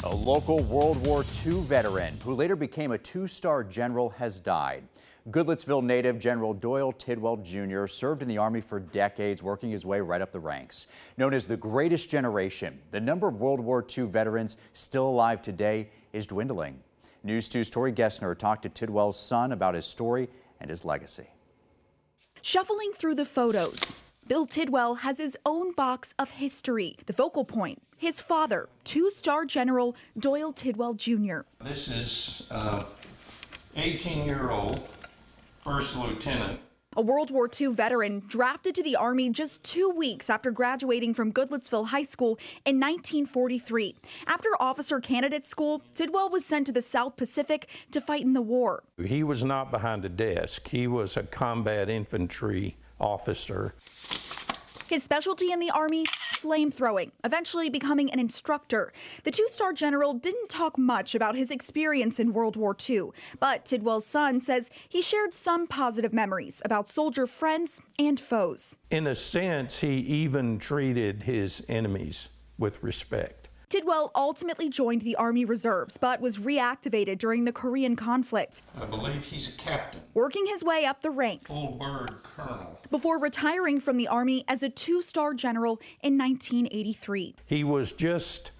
A local World War II veteran who later became a two-star general has died. Goodlettsville native General Doyle Tidwell Jr. served in the Army for decades, working his way right up the ranks. Known as the greatest generation, the number of World War II veterans still alive today is dwindling. News 2's Tori Gessner talked to Tidwell's son about his story and his legacy. Shuffling through the photos, Bill Tidwell has his own box of history. The focal point, his father, two-star General Doyle Tidwell Jr. This is 18-year-old first lieutenant. A World War II veteran drafted to the Army just 2 weeks after graduating from Goodlettsville High School in 1943. After officer candidate school, Tidwell was sent to the South Pacific to fight in the war. He was not behind a desk. He was a combat infantry officer. His specialty in the Army, flamethrowing, eventually becoming an instructor. The two-star general didn't talk much about his experience in World War II, but Tidwell's son says he shared some positive memories about soldier friends and foes. In a sense, he even treated his enemies with respect. Tidwell ultimately joined the Army Reserves, but was reactivated during the Korean conflict. I believe he's a captain. Working his way up the ranks. Full bird colonel. Before retiring from the Army as a two-star general in 1983. He was just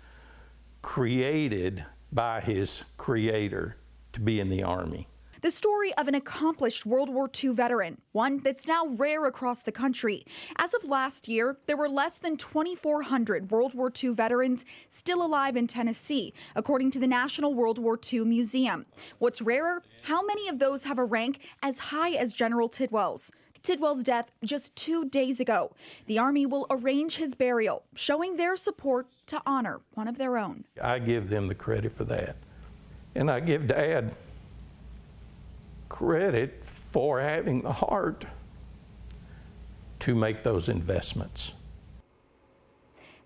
created by his creator to be in the Army. The story of an accomplished World War II veteran, one that's now rare across the country. As of last year, there were less than 2,400 World War II veterans still alive in Tennessee, according to the National World War II Museum. What's rarer, how many of those have a rank as high as General Tidwell's? Tidwell's death just 2 days ago. The Army will arrange his burial, showing their support to honor one of their own. I give them the credit for that. And I give Dad credit for having the heart to make those investments.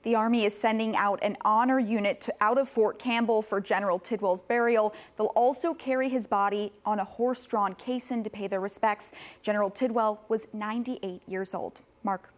The Army is sending out an honor unit out of Fort Campbell for General Tidwell's burial. They'll also carry his body on a horse-drawn caisson to pay their respects. General Tidwell was 98 years old. Mark.